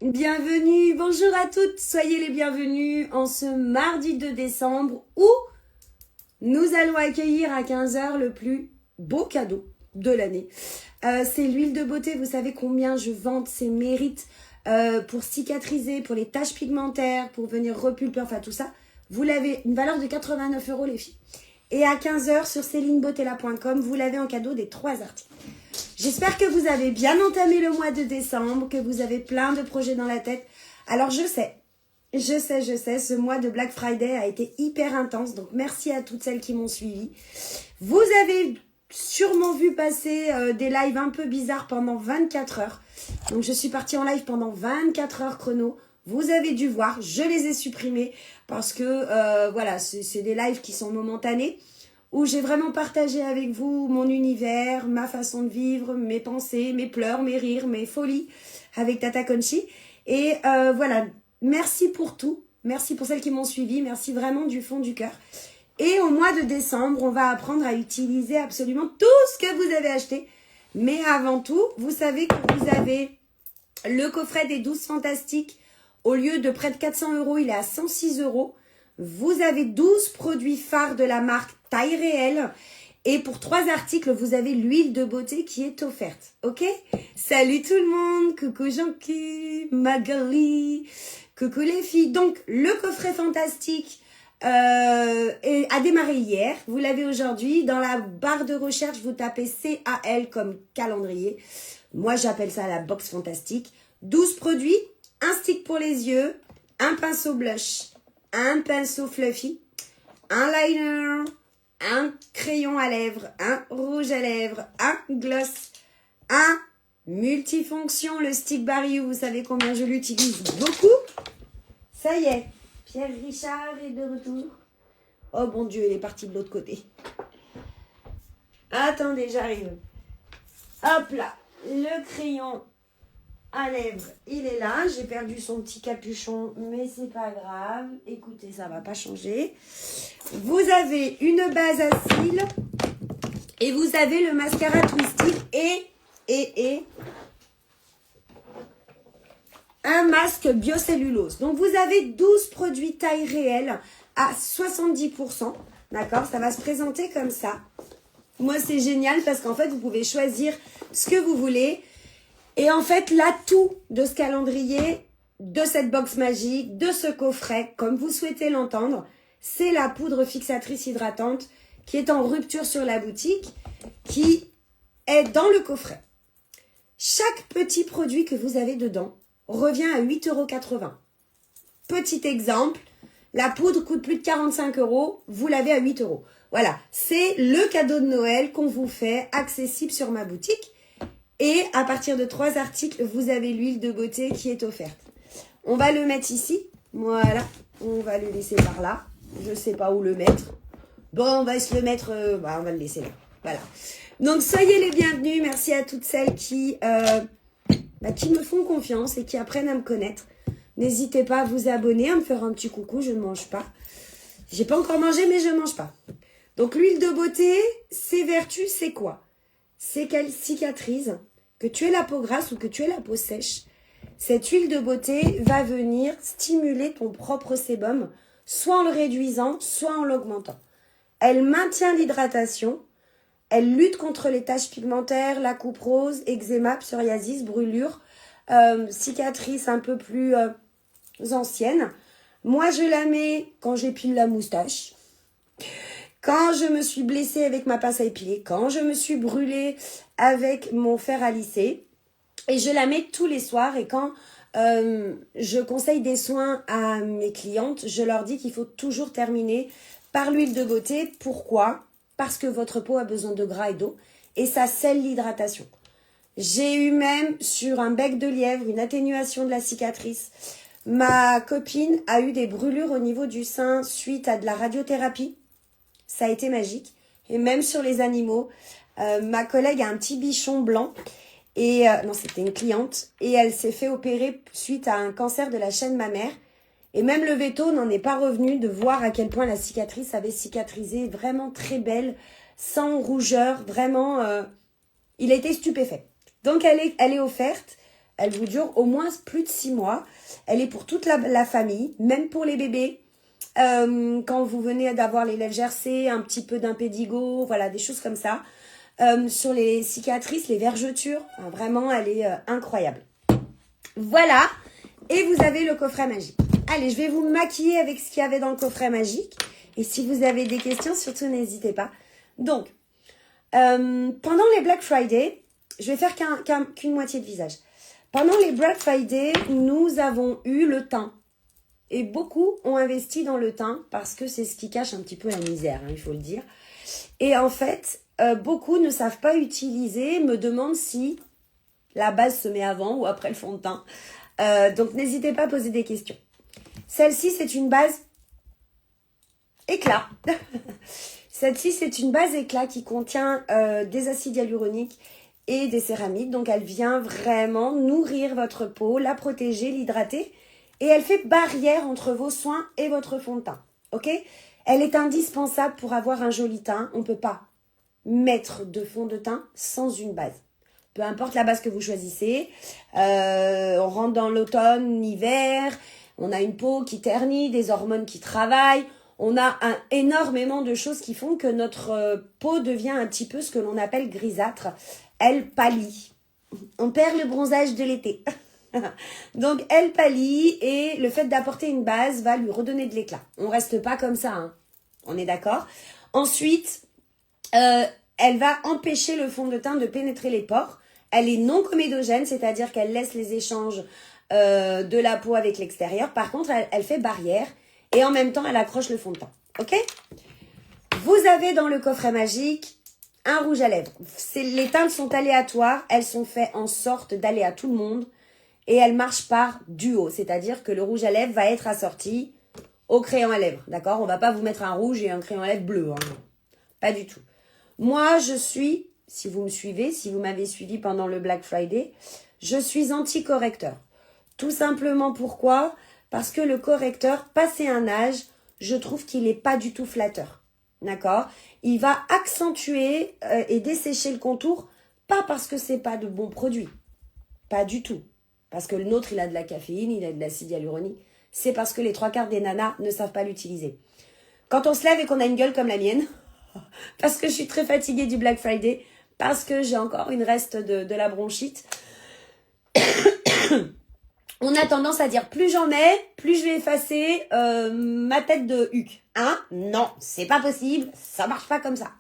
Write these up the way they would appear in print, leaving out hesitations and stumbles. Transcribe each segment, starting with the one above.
Bienvenue, bonjour à toutes, soyez les bienvenus en ce mardi 2 décembre où nous allons accueillir à 15 h le plus beau cadeau de l'année. C'est l'huile de beauté, vous savez combien je vante ses mérites pour cicatriser, pour les taches pigmentaires, pour venir repulper, enfin tout ça. Vous l'avez, une valeur de 89 € les filles. Et à 15 h sur célinebotella.com, vous l'avez en cadeau des 3 articles. J'espère que vous avez bien entamé le mois de décembre, que vous avez plein de projets dans la tête. Alors je sais, ce mois de Black Friday a été hyper intense, donc merci à toutes celles qui m'ont suivi. Vous avez sûrement vu passer des lives un peu bizarres pendant 24 heures. Donc je suis partie en live pendant 24 heures chrono. Vous avez dû voir, je les ai supprimés parce que voilà, c'est des lives qui sont momentanés, où j'ai vraiment partagé avec vous mon univers, ma façon de vivre, mes pensées, mes pleurs, mes rires, mes folies avec Tata Conchi. Et voilà, merci pour tout. Merci pour celles qui m'ont suivi. Merci vraiment du fond du cœur. Et au mois de décembre, on va apprendre à utiliser absolument tout ce que vous avez acheté. Mais avant tout, vous savez que vous avez le coffret des 12 fantastiques. Au lieu de près de 400 €, il est à 106 €. Vous avez 12 produits phares de la marque Taille Réelle. Et pour 3 articles, vous avez l'huile de beauté qui est offerte. Ok? Salut tout le monde. Coucou Jean-Qui, Magali. Coucou les filles. Donc, le coffret fantastique a démarré hier. Vous l'avez aujourd'hui. Dans la barre de recherche, vous tapez CAL comme calendrier. Moi, j'appelle ça la box fantastique. 12 produits. Un stick pour les yeux. Un pinceau blush. Un pinceau fluffy, un liner, un crayon à lèvres, un rouge à lèvres, un gloss, un multifonction, le stick Barry, vous savez combien je l'utilise beaucoup. Ça y est, Pierre Richard est de retour. Oh mon Dieu, il est parti de l'autre côté. Attendez, j'arrive. Hop là, le crayon à lèvres, il est là. J'ai perdu son petit capuchon, mais c'est pas grave. Écoutez, ça va pas changer. Vous avez une base à cils et vous avez le mascara Twisty et un masque biocellulose. Donc vous avez 12 produits taille réelle à 70%. D'accord? Ça va se présenter comme ça. Moi, c'est génial parce qu'en fait, vous pouvez choisir ce que vous voulez. Et en fait, l'atout de ce calendrier, de cette box magique, de ce coffret, comme vous souhaitez l'entendre, c'est la poudre fixatrice hydratante qui est en rupture sur la boutique, qui est dans le coffret. Chaque petit produit que vous avez dedans revient à 8,80 €. Petit exemple, la poudre coûte plus de 45 €, vous l'avez à 8 €. Voilà, c'est le cadeau de Noël qu'on vous fait accessible sur ma boutique. Et à partir de 3 articles, vous avez l'huile de beauté qui est offerte. On va le mettre ici. Voilà. On va le laisser par là. Je ne sais pas où le mettre. Bon, on va se le mettre... on va le laisser là. Voilà. Donc, soyez les bienvenus. Merci à toutes celles qui me font confiance et qui apprennent à me connaître. N'hésitez pas à vous abonner, à me faire un petit coucou. Je ne mange pas. J'ai pas encore mangé, mais je ne mange pas. Donc, l'huile de beauté, ses vertus, c'est quoi? C'est qu'elle cicatrise, que tu aies la peau grasse ou que tu aies la peau sèche. Cette huile de beauté va venir stimuler ton propre sébum, soit en le réduisant, soit en l'augmentant. Elle maintient l'hydratation, elle lutte contre les taches pigmentaires, la coupe rose, eczéma, psoriasis, brûlure, cicatrices un peu plus anciennes. Moi, je la mets quand j'épile la moustache. Quand je me suis blessée avec ma pince à épiler, quand je me suis brûlée avec mon fer à lisser, et je la mets tous les soirs. Et quand je conseille des soins à mes clientes, je leur dis qu'il faut toujours terminer par l'huile de beauté. Pourquoi? Parce que votre peau a besoin de gras et d'eau, et ça scelle l'hydratation. J'ai eu même sur un bec de lièvre une atténuation de la cicatrice. Ma copine a eu des brûlures au niveau du sein suite à de la radiothérapie. Ça a été magique. Et même sur les animaux, ma collègue a un petit bichon blanc. Et non, c'était une cliente. Et elle s'est fait opérer suite à un cancer de la chaîne mammaire. Et même le veto n'en est pas revenu de voir à quel point la cicatrice avait cicatrisé. Vraiment très belle, sans rougeur. Vraiment, il a été stupéfait. Donc, elle est offerte. Elle vous dure au moins plus de 6 mois. Elle est pour toute la famille, même pour les bébés. Quand vous venez d'avoir les lèvres gercées, un petit peu d'impédigo, voilà, des choses comme ça. Sur les cicatrices, les vergetures, enfin, vraiment, elle est incroyable. Voilà, et vous avez le coffret magique. Allez, je vais vous maquiller avec ce qu'il y avait dans le coffret magique. Et si vous avez des questions, surtout n'hésitez pas. Donc, pendant les Black Friday, je vais faire qu'une moitié de visage. Pendant les Black Friday, nous avons eu le teint. Et beaucoup ont investi dans le teint parce que c'est ce qui cache un petit peu la misère, hein, il faut le dire. Et en fait, beaucoup ne savent pas utiliser, me demandent si la base se met avant ou après le fond de teint. Donc, n'hésitez pas à poser des questions. Celle-ci, c'est une base éclat. Celle-ci, c'est une base éclat qui contient des acides hyaluroniques et des céramides. Donc, elle vient vraiment nourrir votre peau, la protéger, l'hydrater. Et elle fait barrière entre vos soins et votre fond de teint. Ok ? Elle est indispensable pour avoir un joli teint. On ne peut pas mettre de fond de teint sans une base. Peu importe la base que vous choisissez. On rentre dans l'automne, l'hiver. On a une peau qui ternit, des hormones qui travaillent. On a énormément de choses qui font que notre peau devient un petit peu ce que l'on appelle grisâtre. Elle pâlit. On perd le bronzage de l'été. Donc, elle pâlit et le fait d'apporter une base va lui redonner de l'éclat. On reste pas comme ça, hein. On est d'accord? Ensuite, elle va empêcher le fond de teint de pénétrer les pores. Elle est non comédogène, c'est-à-dire qu'elle laisse les échanges de la peau avec l'extérieur. Par contre, elle fait barrière et en même temps, elle accroche le fond de teint. Ok? Vous avez dans le coffret magique un rouge à lèvres. Les teintes sont aléatoires. Elles sont faites en sorte d'aller à tout le monde. Et elle marche par duo, c'est-à-dire que le rouge à lèvres va être assorti au crayon à lèvres, d'accord? On va pas vous mettre un rouge et un crayon à lèvres bleu, hein. Pas du tout. Moi, je suis, si vous me suivez, si vous m'avez suivi pendant le Black Friday, je suis anti-correcteur. Tout simplement pourquoi? Parce que le correcteur, passé un âge, je trouve qu'il n'est pas du tout flatteur, d'accord? Il va accentuer et dessécher le contour, pas parce que c'est pas de bons produits, pas du tout. Parce que le nôtre, il a de la caféine, il a de l'acide hyaluronique. C'est parce que les 3/4 des nanas ne savent pas l'utiliser. Quand on se lève et qu'on a une gueule comme la mienne, parce que je suis très fatiguée du Black Friday, parce que j'ai encore une reste de la bronchite, on a tendance à dire plus j'en mets, plus je vais effacer ma tête de huc. Hein? Non, c'est pas possible, ça marche pas comme ça.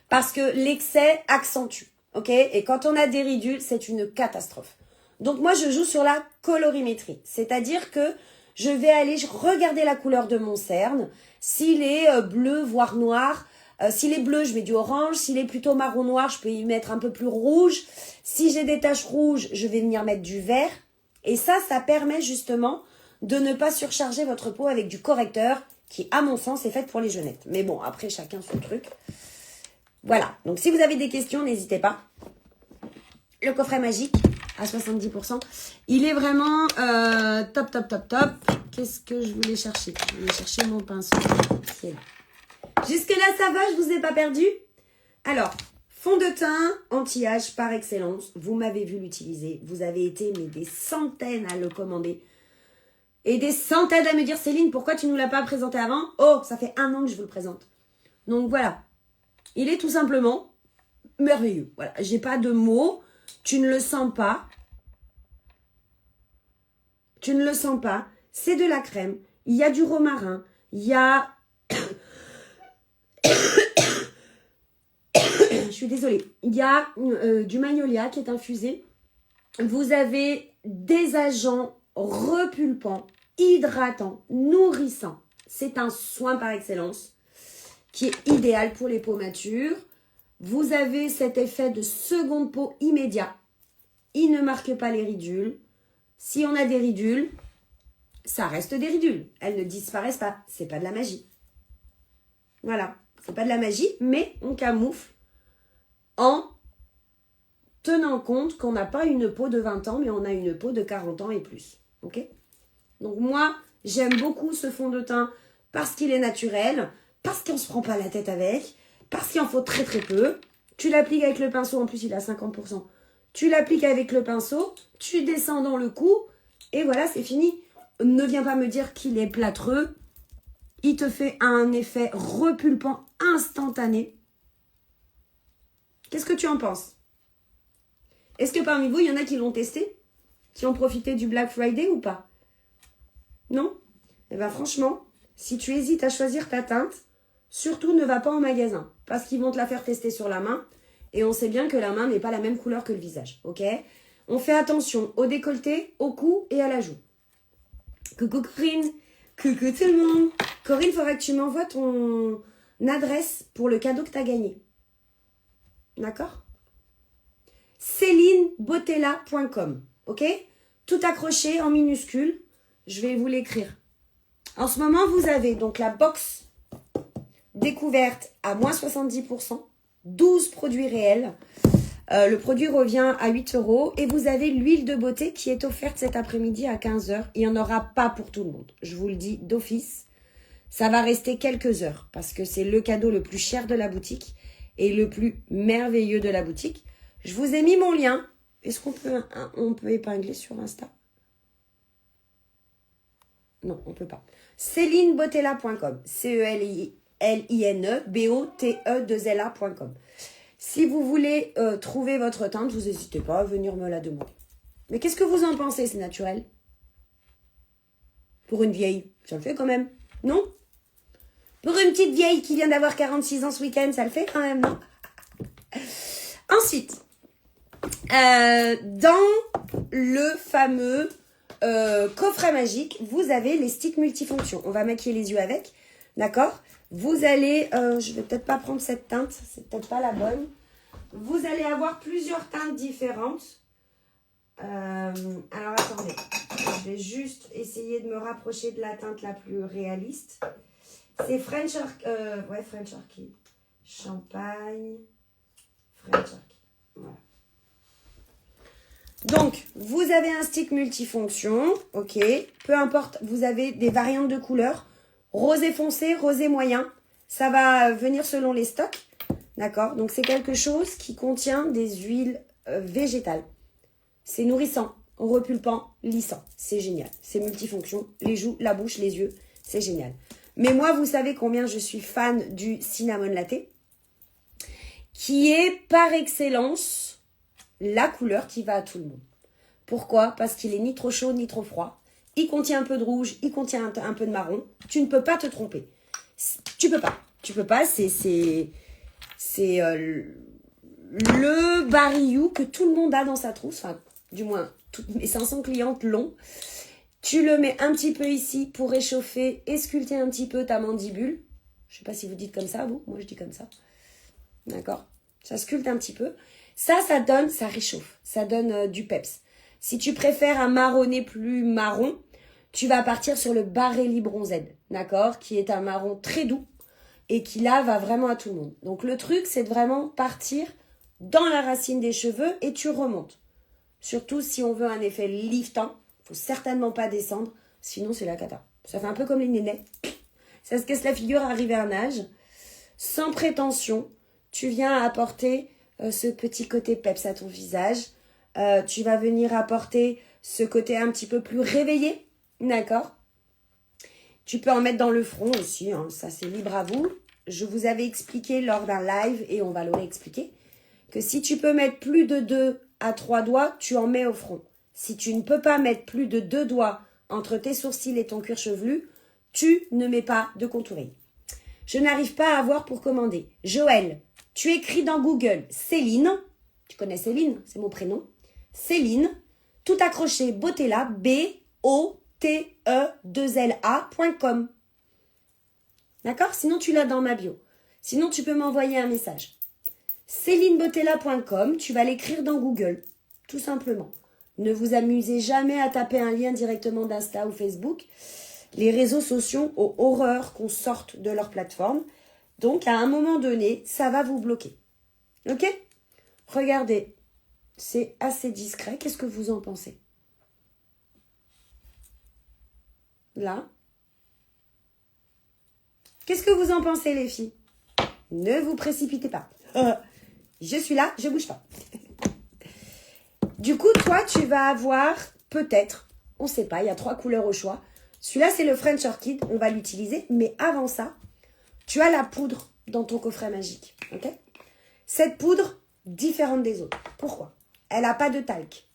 Parce que l'excès accentue, ok? Et quand on a des ridules, c'est une catastrophe. Donc moi, je joue sur la colorimétrie. C'est-à-dire que je vais aller regarder la couleur de mon cerne. S'il est bleu, voire noir. S'il est bleu, je mets du orange. S'il est plutôt marron noir, je peux y mettre un peu plus rouge. Si j'ai des taches rouges, je vais venir mettre du vert. Et ça permet justement de ne pas surcharger votre peau avec du correcteur qui, à mon sens, est fait pour les jeunettes. Mais bon, après, chacun son truc. Voilà. Donc, si vous avez des questions, n'hésitez pas. Le coffret magique à 70%. Il est vraiment top, top, top, top. Qu'est-ce que je voulais chercher? Je voulais chercher mon pinceau. Jusque-là, ça va? Je vous ai pas perdu? Alors, fond de teint, anti-âge par excellence. Vous m'avez vu l'utiliser. Vous avez été des centaines à le commander. Et des centaines à me dire, Céline, pourquoi tu ne nous l'as pas présenté avant? Oh, ça fait 1 an que je vous le présente. Donc voilà. Il est tout simplement merveilleux. Voilà, j'ai pas de mots. Tu ne le sens pas. Tu ne le sens pas. C'est de la crème. Il y a du romarin. Il y a... Je suis désolée. Il y a du magnolia qui est infusé. Vous avez des agents repulpants, hydratants, nourrissants. C'est un soin par excellence qui est idéal pour les peaux matures. Vous avez cet effet de seconde peau immédiat. Il ne marque pas les ridules. Si on a des ridules, ça reste des ridules. Elles ne disparaissent pas. C'est pas de la magie. Voilà. C'est pas de la magie, mais on camoufle en tenant compte qu'on n'a pas une peau de 20 ans, mais on a une peau de 40 ans et plus. Ok? Donc moi, j'aime beaucoup ce fond de teint parce qu'il est naturel, parce qu'on ne se prend pas la tête avec, parce qu'il en faut très très peu. Tu l'appliques avec le pinceau, en plus il a 50%. Tu l'appliques avec le pinceau, tu descends dans le cou, et voilà, c'est fini. Ne viens pas me dire qu'il est plâtreux. Il te fait un effet repulpant instantané. Qu'est-ce que tu en penses? Est-ce que parmi vous, il y en a qui l'ont testé? Qui ont profité du Black Friday ou pas? Non? Eh bien franchement, si tu hésites à choisir ta teinte, surtout ne va pas en magasin. Parce qu'ils vont te la faire tester sur la main. Et on sait bien que la main n'est pas la même couleur que le visage. Ok? On fait attention au décolleté, au cou et à la joue. Coucou Corinne! Coucou tout le monde! Corinne, il faudrait que tu m'envoies ton adresse pour le cadeau que tu as gagné. D'accord? CélineBotella.com. Ok? Tout accroché en minuscule. Je vais vous l'écrire. En ce moment, vous avez donc la box découverte à moins 70%. 12 produits réels. Le produit revient à 8 € et vous avez l'huile de beauté qui est offerte cet après-midi à 15 h. Il n'y en aura pas pour tout le monde. Je vous le dis d'office. Ça va rester quelques heures parce que c'est le cadeau le plus cher de la boutique et le plus merveilleux de la boutique. Je vous ai mis mon lien. Est-ce qu'on peut épingler sur Insta? Non, on ne peut pas. CélineBotella.com. CELINEBOTE2LA.com. Si vous voulez trouver votre teinte, vous n'hésitez pas à venir me la demander. Mais qu'est-ce que vous en pensez? C'est naturel? Pour une vieille, ça le fait quand même, non? Pour une petite vieille qui vient d'avoir 46 ans ce week-end, ça le fait quand même, non? Ensuite, dans le fameux coffret magique, vous avez les sticks multifonctions. On va maquiller les yeux avec, d'accord? Vous allez, je vais peut-être pas prendre cette teinte, c'est peut-être pas la bonne. Vous allez avoir plusieurs teintes différentes. Alors attendez, je vais juste essayer de me rapprocher de la teinte la plus réaliste. C'est French Orchid. Champagne, French Orchid. Voilà. Donc, vous avez un stick multifonction, ok. Peu importe, vous avez des variantes de couleurs. Rosé foncé, rosé moyen. Ça va venir selon les stocks. D'accord? Donc, c'est quelque chose qui contient des huiles végétales. C'est nourrissant, repulpant, lissant. C'est génial. C'est multifonction. Les joues, la bouche, les yeux. C'est génial. Mais moi, vous savez combien je suis fan du cinnamon latte, qui est par excellence la couleur qui va à tout le monde. Pourquoi? Parce qu'il est ni trop chaud, ni trop froid. Il contient un peu de rouge, il contient un peu de marron. Tu ne peux pas te tromper. Tu peux pas. Tu peux pas. C'est le barillou que tout le monde a dans sa trousse. Enfin, du moins, toutes mes 500 clientes l'ont. Tu le mets un petit peu ici pour réchauffer et sculpter un petit peu ta mandibule. Je sais pas si vous dites comme ça, vous. Moi, je dis comme ça. D'accord? Ça sculpte un petit peu. Ça donne, ça réchauffe. Ça donne du peps. Si tu préfères un marronné plus marron, tu vas partir sur le Barelli Bronzed, d'accord? Qui est un marron très doux et qui là va vraiment à tout le monde. Donc le truc, c'est de vraiment partir dans la racine des cheveux et tu remontes. Surtout si on veut un effet liftant, faut certainement pas descendre, sinon c'est la cata. Ça fait un peu comme les nénés. Ça se casse la figure à arriver à un âge. Sans prétention, tu viens apporter ce petit côté peps à ton visage. Tu vas venir apporter ce côté un petit peu plus réveillé. D'accord? Tu peux en mettre dans le front aussi, hein, ça c'est libre à vous. Je vous avais expliqué lors d'un live, et on va le réexpliquer, que si tu peux mettre plus de 2 à 3 doigts, tu en mets au front. Si tu ne peux pas mettre plus de 2 doigts entre tes sourcils et ton cuir chevelu, tu ne mets pas de contouring. Je n'arrive pas à avoir pour commander. Joël, tu écris dans Google Céline, tu connais Céline, c'est mon prénom, Céline, tout accroché, Botella, BOTE2LA.com. D'accord? Sinon, tu l'as dans ma bio. Sinon, tu peux m'envoyer un message. CélineBotella.com, tu vas l'écrire dans Google, tout simplement. Ne vous amusez jamais à taper un lien directement d'Insta ou Facebook. Les réseaux sociaux ont horreur qu'on sorte de leur plateforme. Donc, à un moment donné, ça va vous bloquer. Ok? Regardez, c'est assez discret. Qu'est-ce que vous en pensez? Là. Qu'est-ce que vous en pensez, les filles? Ne vous précipitez pas. Je suis là, je bouge pas. Du coup, toi, tu vas avoir peut-être, on ne sait pas, il y a 3 couleurs au choix. Celui-là, c'est le French Orchid, on va l'utiliser. Mais avant ça, tu as la poudre dans ton coffret magique. Ok? Cette poudre, différente des autres. Pourquoi? Elle n'a pas de talc.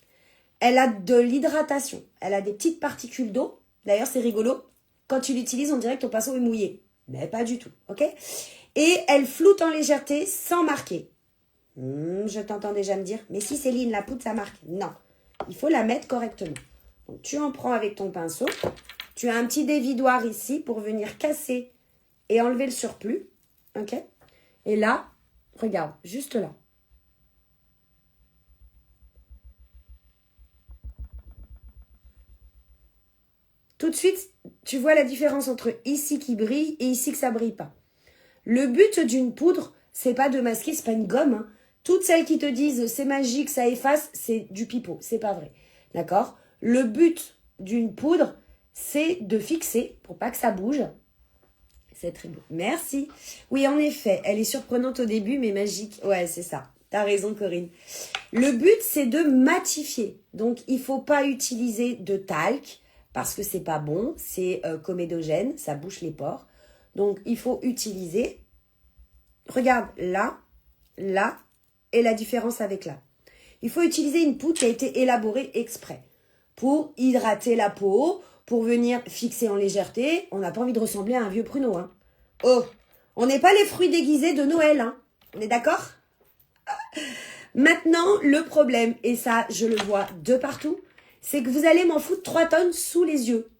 Elle a de l'hydratation. Elle a des petites particules d'eau. D'ailleurs, c'est rigolo. Quand tu l'utilises, on dirait que ton pinceau est mouillé. Mais pas du tout. Ok? Et elle floute en légèreté sans marquer. Je t'entends déjà me dire, mais si Céline, la poudre, ça marque. Non. Il faut la mettre correctement. Donc, tu en prends avec ton pinceau. Tu as un petit dévidoir ici pour venir casser et enlever le surplus. Ok? Et là, regarde, juste là. Tout de suite, tu vois la différence entre ici qui brille et ici que ça brille pas. Le but d'une poudre, c'est pas de masquer, c'est pas une gomme. Hein. Toutes celles qui te disent c'est magique, ça efface, c'est du pipeau, c'est pas vrai. D'accord? Le but d'une poudre, c'est de fixer pour pas que ça bouge. C'est très beau. Merci. Oui, en effet, elle est surprenante au début, mais magique. Ouais, c'est ça. T'as raison, Corinne. Le but, c'est de matifier. Donc, il faut pas utiliser de talc parce que c'est pas bon. C'est comédogène, ça bouche les pores. Donc, il faut utiliser, regarde, là, là, et la différence avec là. Il faut utiliser une poudre qui a été élaborée exprès pour hydrater la peau, pour venir fixer en légèreté. On n'a pas envie de ressembler à un vieux pruneau. Hein. Oh, on n'est pas les fruits déguisés de Noël. Hein. On est d'accord? Maintenant, le problème, et ça, je le vois de partout, c'est que vous allez m'en foutre 3 tonnes sous les yeux.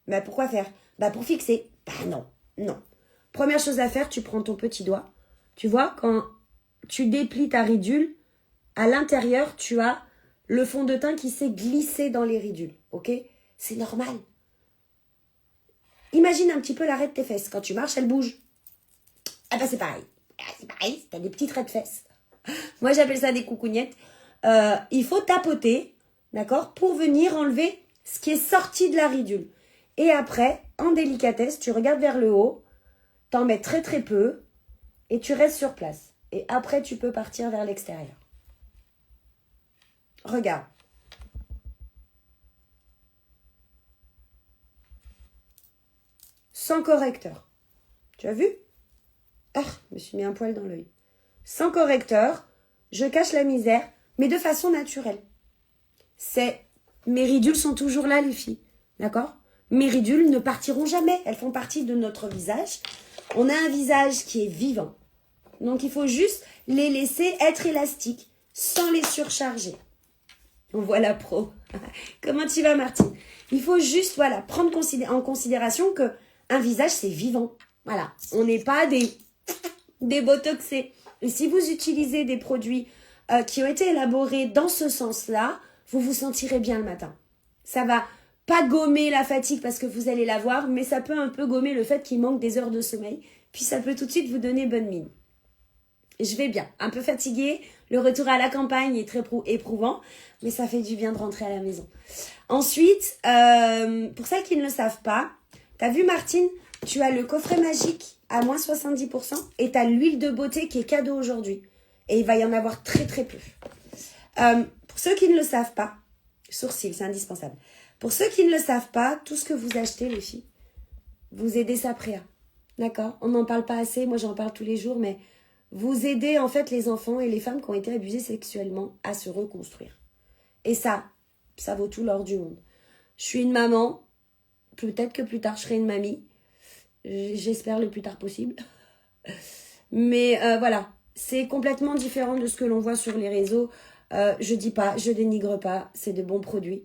Mais pourquoi faire? Pour fixer. Non, non. Première chose à faire, tu prends ton petit doigt. Tu vois, quand tu déplies ta ridule, à l'intérieur, tu as le fond de teint qui s'est glissé dans les ridules. Ok? C'est normal. Imagine un petit peu l'arrêt de tes fesses. Quand tu marches, elles bougent. Ah c'est pareil. C'est pareil, t'as des petits traits de fesses. Moi, j'appelle ça des coucougnettes. Il faut tapoter, d'accord, pour venir enlever ce qui est sorti de la ridule. Et après, en délicatesse, tu regardes vers le haut, t'en mets très très peu, et tu restes sur place. Et après, tu peux partir vers l'extérieur. Regarde. Sans correcteur. Tu as vu? Ah, je me suis mis un poil dans l'œil. Sans correcteur, je cache la misère, mais de façon naturelle. Mes ridules sont toujours là, les filles. D'accord? Mes ridules ne partiront jamais. Elles font partie de notre visage. On a un visage qui est vivant. Donc, il faut juste les laisser être élastiques, sans les surcharger. On voit la pro. Comment tu vas, Martine? Il faut juste, prendre en considération que un visage, c'est vivant. Voilà. On n'est pas des botoxés. Et si vous utilisez des produits qui ont été élaborés dans ce sens-là, vous vous sentirez bien le matin. Ça va pas gommer la fatigue parce que vous allez la voir, mais ça peut un peu gommer le fait qu'il manque des heures de sommeil. Puis ça peut tout de suite vous donner bonne mine. Je vais bien, un peu fatiguée. Le retour à la campagne est très éprouvant, mais ça fait du bien de rentrer à la maison. Ensuite, pour celles qui ne le savent pas, t'as vu Martine, tu as le coffret magique à moins 70% et tu as l'huile de beauté qui est cadeau aujourd'hui. Et il va y en avoir très très peu. Pour ceux qui ne le savent pas, sourcils, c'est indispensable. Pour ceux qui ne le savent pas, tout ce que vous achetez, les filles, vous aidez Sapréa. D'accord? On n'en parle pas assez, moi j'en parle tous les jours, mais vous aidez en fait les enfants et les femmes qui ont été abusées sexuellement à se reconstruire. Et ça vaut tout l'or du monde. Je suis une maman, peut-être que plus tard je serai une mamie. J'espère le plus tard possible. Mais voilà, c'est complètement différent de ce que l'on voit sur les réseaux. Je dis pas, je dénigre pas, c'est de bons produits.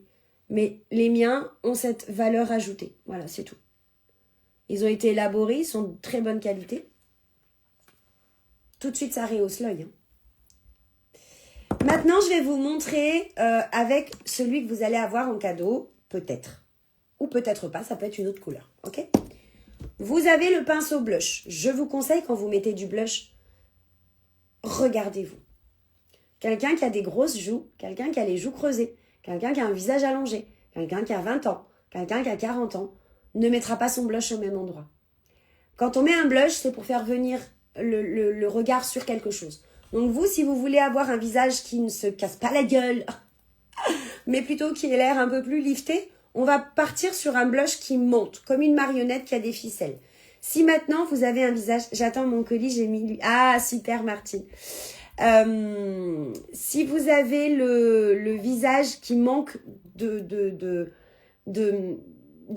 Mais les miens ont cette valeur ajoutée. Voilà, c'est tout. Ils ont été élaborés, ils sont de très bonne qualité. Tout de suite, ça rehausse l'œil. Hein. Maintenant, je vais vous montrer avec celui que vous allez avoir en cadeau, peut-être. Ou peut-être pas, ça peut être une autre couleur. Ok? Vous avez le pinceau blush. Je vous conseille, quand vous mettez du blush, regardez-vous. Quelqu'un qui a des grosses joues, quelqu'un qui a les joues creusées, quelqu'un qui a un visage allongé, quelqu'un qui a 20 ans, quelqu'un qui a 40 ans, ne mettra pas son blush au même endroit. Quand on met un blush, c'est pour faire venir le regard sur quelque chose. Donc vous, si vous voulez avoir un visage qui ne se casse pas la gueule, mais plutôt qui ait l'air un peu plus lifté, on va partir sur un blush qui monte, comme une marionnette qui a des ficelles. Si maintenant vous avez un visage... J'attends mon colis, j'ai mis lui. Ah, super Martine. Si vous avez le visage qui manque de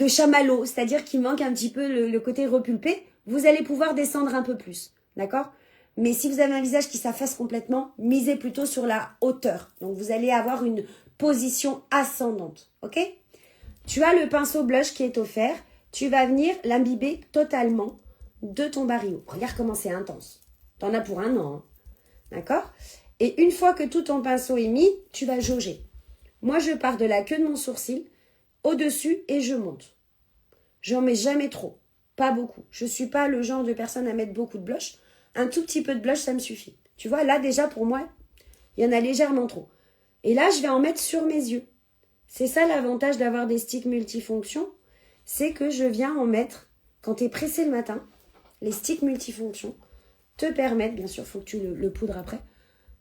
chamallow, c'est-à-dire qui manque un petit peu le côté repulpé, vous allez pouvoir descendre un peu plus, d'accord? Mais si vous avez un visage qui s'affaisse complètement, misez plutôt sur la hauteur. Donc vous allez avoir une position ascendante, ok? Tu as le pinceau blush qui est offert, tu vas venir l'imbiber totalement de ton barillot. Regarde comment c'est intense. T'en as pour un an, hein. D'accord? Et une fois que tout ton pinceau est mis, tu vas jauger. Moi, je pars de la queue de mon sourcil au-dessus et je monte. J'en mets jamais trop, pas beaucoup. Je suis pas le genre de personne à mettre beaucoup de blush. Un tout petit peu de blush, ça me suffit. Tu vois, là déjà pour moi, il y en a légèrement trop. Et là, je vais en mettre sur mes yeux. C'est ça l'avantage d'avoir des sticks multifonctions, c'est que je viens en mettre, quand tu es pressé le matin, les sticks multifonctions te permettent, bien sûr, il faut que tu le poudres après,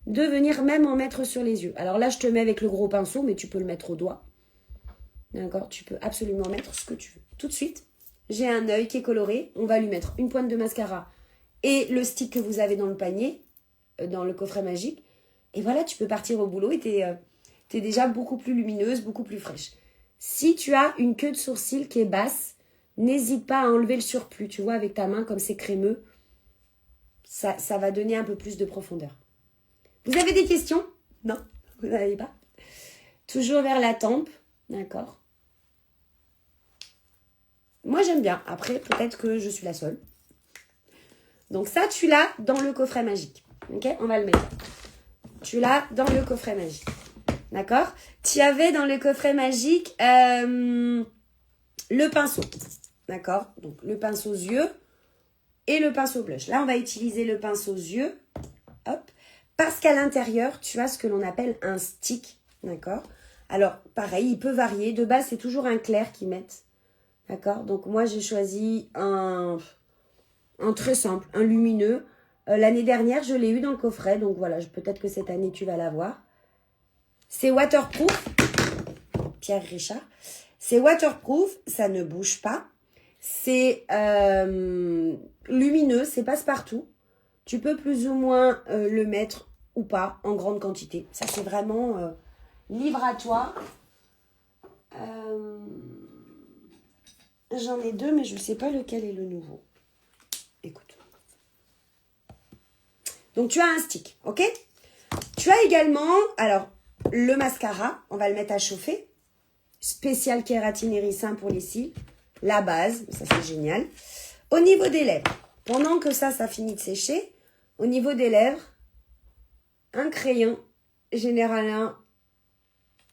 de venir même en mettre sur les yeux. Alors là, je te mets avec le gros pinceau, mais tu peux le mettre au doigt. D'accord? Tu peux absolument mettre ce que tu veux. Tout de suite, j'ai un œil qui est coloré. On va lui mettre une pointe de mascara et le stick que vous avez dans le panier, dans le coffret magique. Et voilà, tu peux partir au boulot et t'es déjà beaucoup plus lumineuse, beaucoup plus fraîche. Si tu as une queue de sourcil qui est basse, n'hésite pas à enlever le surplus. Tu vois, avec ta main, comme c'est crémeux, ça va donner un peu plus de profondeur. Vous avez des questions? Non, vous n'avez pas? Toujours vers la tempe, d'accord? Moi, j'aime bien. Après, peut-être que je suis la seule. Donc ça, tu l'as dans le coffret magique. Ok? On va le mettre. Tu l'as dans le coffret magique. D'accord? Tu avais dans le coffret magique le pinceau. D'accord? Donc, le pinceau aux yeux et le pinceau blush. Là, on va utiliser le pinceau aux yeux. Hop. Parce qu'à l'intérieur, tu as ce que l'on appelle un stick. D'accord? Alors, pareil, il peut varier. De base, c'est toujours un clair qu'ils mettent. D'accord? Donc, moi, j'ai choisi un très simple, un lumineux. L'année dernière, je l'ai eu dans le coffret. Donc, voilà, peut-être que cette année, tu vas l'avoir. C'est waterproof. Pierre Richard. C'est waterproof, ça ne bouge pas. C'est lumineux, c'est passe-partout. Tu peux plus ou moins le mettre ou pas en grande quantité. Ça, c'est vraiment libre à toi. J'en ai deux, mais je ne sais pas lequel est le nouveau. Écoute. Donc, tu as un stick, ok? Tu as également, alors, le mascara. On va le mettre à chauffer. Spécial kératine hérissant pour les cils. La base, ça c'est génial. Au niveau des lèvres, pendant que ça finit de sécher, au niveau des lèvres, un crayon, généralement,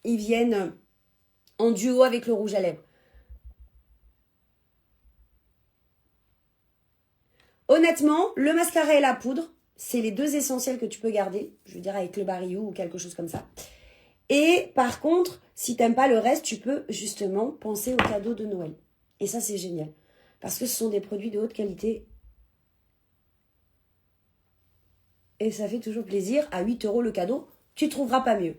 ils viennent en duo avec le rouge à lèvres. Honnêtement, le mascara et la poudre, c'est les deux essentiels que tu peux garder. Je veux dire avec le barillou ou quelque chose comme ça. Et par contre, si t'aimes pas le reste, tu peux justement penser au cadeau de Noël. Et ça, c'est génial. Parce que ce sont des produits de haute qualité. Et ça fait toujours plaisir. À 8 € le cadeau, tu trouveras pas mieux.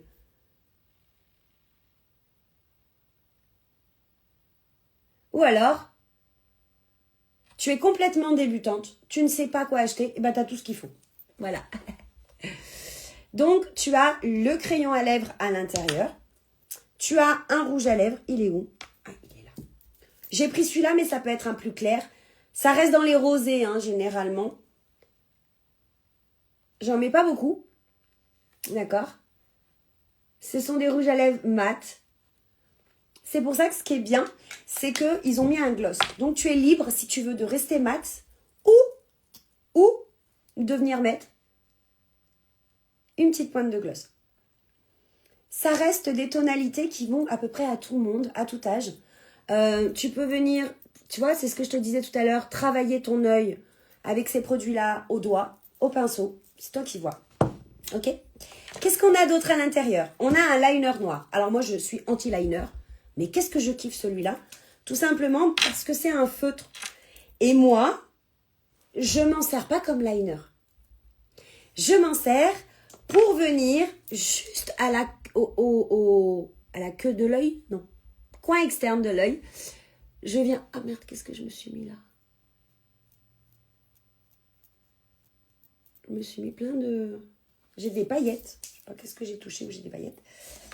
Ou alors, tu es complètement débutante, tu ne sais pas quoi acheter, et ben tu as tout ce qu'il faut. Voilà. Donc, tu as le crayon à lèvres à l'intérieur. Tu as un rouge à lèvres. Il est où? Ah, il est là. J'ai pris celui-là, mais ça peut être un plus clair. Ça reste dans les rosés, hein, généralement. J'en mets pas beaucoup. D'accord? Ce sont des rouges à lèvres mat. C'est pour ça que ce qui est bien, c'est qu'ils ont mis un gloss. Donc, tu es libre, si tu veux, de rester mat ou de venir mettre une petite pointe de gloss. Ça reste des tonalités qui vont à peu près à tout le monde, à tout âge. Tu peux venir, tu vois, c'est ce que je te disais tout à l'heure, travailler ton œil avec ces produits-là au doigt, au pinceau. C'est toi qui vois. Ok? Qu'est-ce qu'on a d'autre à l'intérieur? On a un liner noir. Alors moi, je suis anti-liner. Mais qu'est-ce que je kiffe celui-là? Tout simplement parce que c'est un feutre. Et moi, je m'en sers pas comme liner. je m'en sers pour venir juste à la, à la queue de l'œil, non, coin externe de l'œil. Je viens, ah merde, qu'est-ce que je me suis mis là? Je me suis mis plein de... J'ai des paillettes. Je sais pas qu'est-ce que j'ai touché où j'ai des paillettes.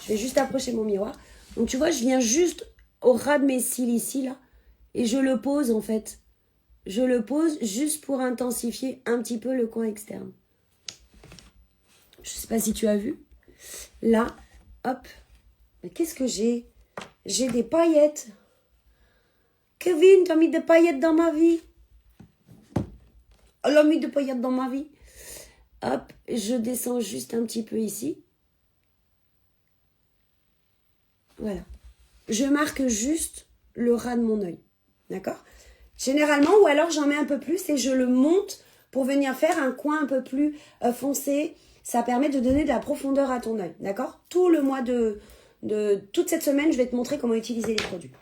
Je vais juste approcher mon miroir. Donc tu vois, je viens juste au ras de mes cils ici, là. Et je le pose en fait. Je le pose juste pour intensifier un petit peu le coin externe. Je sais pas si tu as vu. Là, hop. Mais qu'est-ce que j'ai? J'ai des paillettes. Kevin, t'as mis des paillettes dans ma vie? Elle a mis des paillettes dans ma vie. Hop, je descends juste un petit peu ici. Voilà. Je marque juste le ras de mon œil. D'accord? Généralement, ou alors j'en mets un peu plus et je le monte pour venir faire un coin un peu plus foncé. Ça permet de donner de la profondeur à ton œil. D'accord? Tout le mois toute cette semaine, je vais te montrer comment utiliser les produits.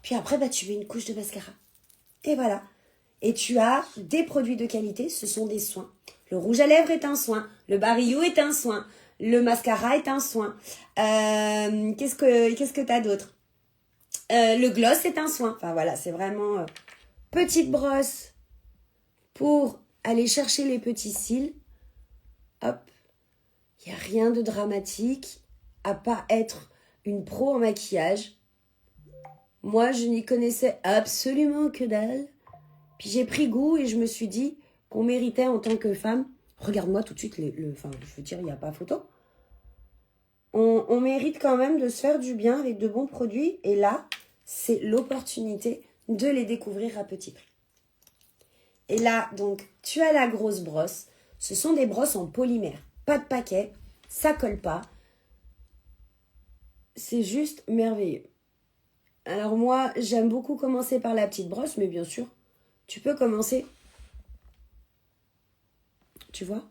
Puis après, bah, tu mets une couche de mascara. Et voilà. Et tu as des produits de qualité, ce sont des soins. Le rouge à lèvres est un soin, le barillou est un soin, le mascara est un soin. Qu'est-ce que tu as d'autre? Le gloss est un soin. Enfin voilà, c'est vraiment petite brosse pour aller chercher les petits cils. Hop, il n'y a rien de dramatique à pas être une pro en maquillage. Moi, je n'y connaissais absolument que dalle. Puis j'ai pris goût et je me suis dit qu'on méritait en tant que femme. Regarde-moi tout de suite, enfin, je veux dire, il n'y a pas photo. On mérite quand même de se faire du bien avec de bons produits. Et là, c'est l'opportunité de les découvrir à petit prix. Et là, donc, tu as la grosse brosse. Ce sont des brosses en polymère. Pas de paquet, ça colle pas. C'est juste merveilleux. Alors moi, j'aime beaucoup commencer par la petite brosse, mais bien sûr, tu peux commencer, tu vois.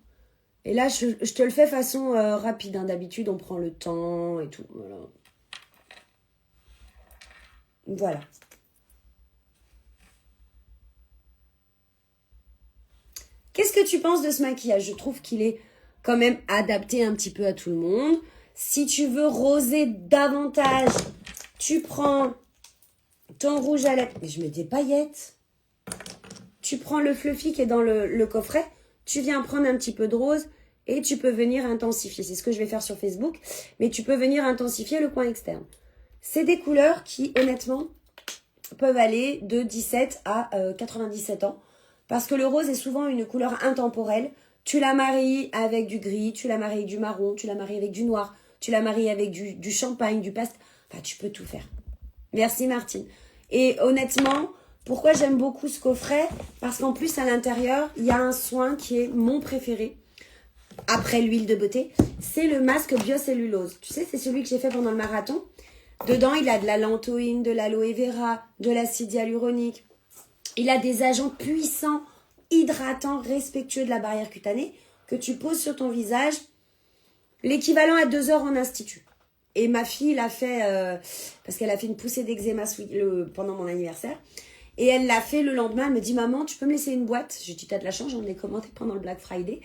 Et là, je te le fais façon rapide. Hein. D'habitude, on prend le temps et tout. Voilà. Voilà. Qu'est-ce que tu penses de ce maquillage? Je trouve qu'il est quand même adapté un petit peu à tout le monde. Si tu veux roser davantage, tu prends ton rouge à lèvres. Mais je mets des paillettes. Tu prends le fluffy qui est dans le coffret. Tu viens prendre un petit peu de rose et tu peux venir intensifier. C'est ce que je vais faire sur Facebook. Mais tu peux venir intensifier le coin externe. C'est des couleurs qui, honnêtement, peuvent aller de 17 à 97 ans. Parce que le rose est souvent une couleur intemporelle. Tu la maries avec du gris, tu la maries avec du marron, tu la maries avec du noir, tu la maries avec du champagne, du pastel. Enfin, tu peux tout faire. Merci Martine. Et honnêtement, pourquoi j'aime beaucoup ce coffret? Parce qu'en plus, à l'intérieur, il y a un soin qui est mon préféré. Après l'huile de beauté, c'est le masque biocellulose. Tu sais, c'est celui que j'ai fait pendant le marathon. Dedans, il a de la lantoïne, de l'aloe vera, de l'acide hyaluronique. Il a des agents puissants, hydratants, respectueux de la barrière cutanée que tu poses sur ton visage. L'équivalent à 2 heures en institut. Et ma fille l'a fait, parce qu'elle a fait une poussée d'eczéma pendant mon anniversaire. Et elle l'a fait le lendemain. Elle me dit, maman, tu peux me laisser une boîte? J'ai dit, t'as de la chance, j'en ai commandé pendant le Black Friday.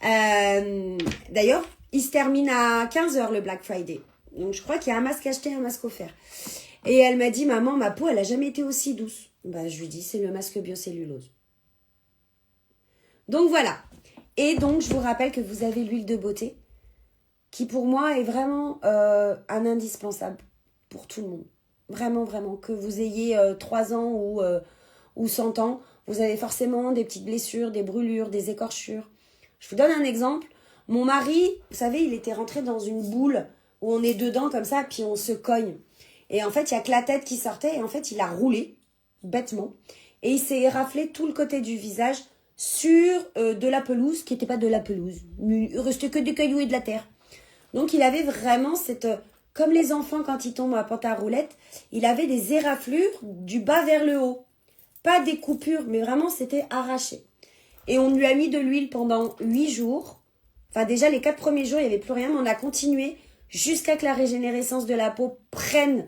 D'ailleurs, il se termine à 15 heures le Black Friday. Donc, je crois qu'il y a un masque acheté, un masque offert. Et elle m'a dit, maman, ma peau, elle a jamais été aussi douce. Bah, je lui dis, c'est le masque biocellulose. Donc, voilà. Et donc, je vous rappelle que vous avez l'huile de beauté qui, pour moi, est vraiment un indispensable pour tout le monde. Vraiment, vraiment. Que vous ayez 3 ans ou 100 ans, vous avez forcément des petites blessures, des brûlures, des écorchures. Je vous donne un exemple. Mon mari, vous savez, il était rentré dans une boule où on est dedans comme ça, puis on se cogne. Et en fait, il n'y a que la tête qui sortait. Et en fait, il a roulé, bêtement. Et il s'est éraflé tout le côté du visage sur de la pelouse, qui n'était pas de la pelouse. Il restait que des cailloux et de la terre. Donc, il avait vraiment cette... Comme les enfants, quand ils tombent à pente à roulettes, il avait des éraflures du bas vers le haut. Pas des coupures, mais vraiment, c'était arraché. Et on lui a mis de l'huile pendant 8 jours. Enfin, déjà, les 4 premiers jours, il n'y avait plus rien, mais on a continué jusqu'à que la régénérescence de la peau prenne.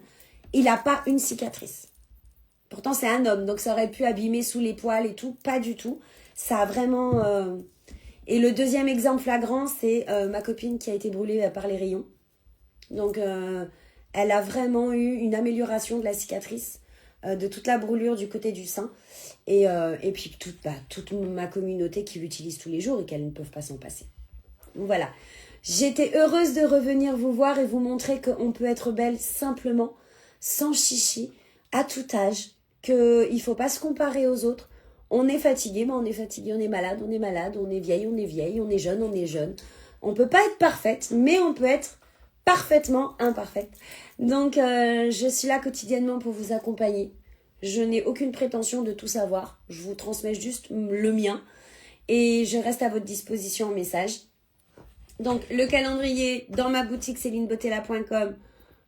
Il n'a pas une cicatrice. Pourtant, c'est un homme, donc ça aurait pu abîmer sous les poils et tout. Pas du tout. Ça a vraiment... Et le deuxième exemple flagrant, c'est ma copine qui a été brûlée par les rayons. Donc, elle a vraiment eu une amélioration de la cicatrice, de toute la brûlure du côté du sein. Et puis, toute ma communauté qui l'utilise tous les jours et qu'elles ne peuvent pas s'en passer. Donc, voilà. J'étais heureuse de revenir vous voir et vous montrer qu'on peut être belle simplement, sans chichi, à tout âge, qu'il ne faut pas se comparer aux autres. On est fatigué, on est fatigué, on est malade, on est malade, on est vieille, on est vieille, on est jeune, on est jeune. On ne peut pas être parfaite, mais on peut être parfaitement imparfaite. Donc, je suis là quotidiennement pour vous accompagner. Je n'ai aucune prétention de tout savoir. Je vous transmets juste le mien et je reste à votre disposition en message. Donc, le calendrier dans ma boutique célinebottella.com.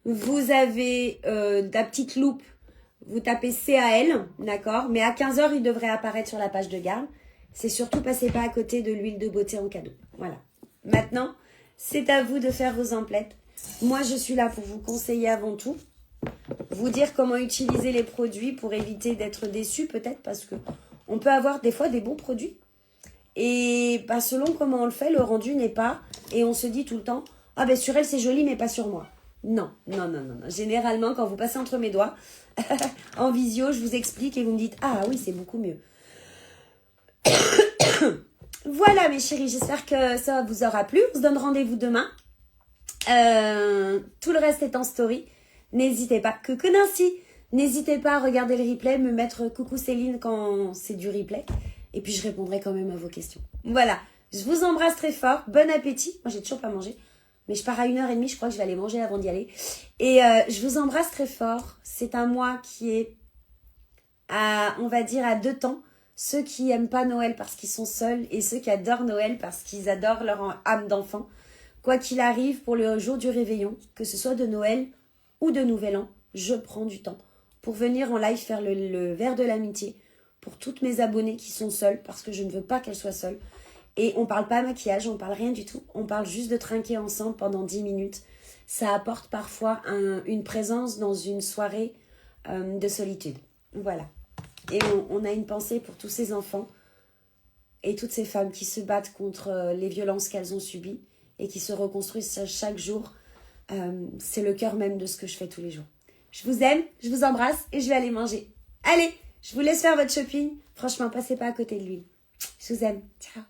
Vous avez la petite loupe. Vous tapez CAL, d'accord? Mais à 15h, il devrait apparaître sur la page de garde. C'est surtout, passez pas à côté de l'huile de beauté en cadeau. Voilà. Maintenant, c'est à vous de faire vos emplettes. Moi, je suis là pour vous conseiller avant tout. Vous dire comment utiliser les produits pour éviter d'être déçu peut-être. Parce que on peut avoir des fois des bons produits. Et selon comment on le fait, le rendu n'est pas. Et on se dit tout le temps, ah ben sur elle c'est joli mais pas sur moi. Non. Généralement, quand vous passez entre mes doigts, en visio, je vous explique et vous me dites, ah oui, c'est beaucoup mieux. Voilà mes chéris, j'espère que ça vous aura plu. On se donne rendez-vous demain. Tout le reste est en story. N'hésitez pas. Coucou Nancy. N'hésitez pas à regarder le replay, me mettre coucou Céline quand c'est du replay. Et puis je répondrai quand même à vos questions. Voilà. Je vous embrasse très fort. Bon appétit. Moi, j'ai toujours pas mangé. Mais je pars à 1h30. Je crois que je vais aller manger avant d'y aller. Et je vous embrasse très fort. C'est un mois qui est on va dire, à 2 temps. Ceux qui aiment pas Noël parce qu'ils sont seuls et ceux qui adorent Noël parce qu'ils adorent leur âme d'enfant. Quoi qu'il arrive, pour le jour du réveillon, que ce soit de Noël ou de Nouvel An, je prends du temps pour venir en live faire le verre de l'amitié pour toutes mes abonnées qui sont seules parce que je ne veux pas qu'elles soient seules. Et on parle pas maquillage, on parle rien du tout. On parle juste de trinquer ensemble pendant 10 minutes. Ça apporte parfois une présence dans une soirée de solitude. Voilà. Et on a une pensée pour tous ces enfants et toutes ces femmes qui se battent contre les violences qu'elles ont subies et qui se reconstruisent chaque jour. C'est le cœur même de ce que je fais tous les jours. Je vous aime, je vous embrasse et je vais aller manger. Allez, je vous laisse faire votre shopping. Franchement, passez pas à côté de lui. Je vous aime. Ciao.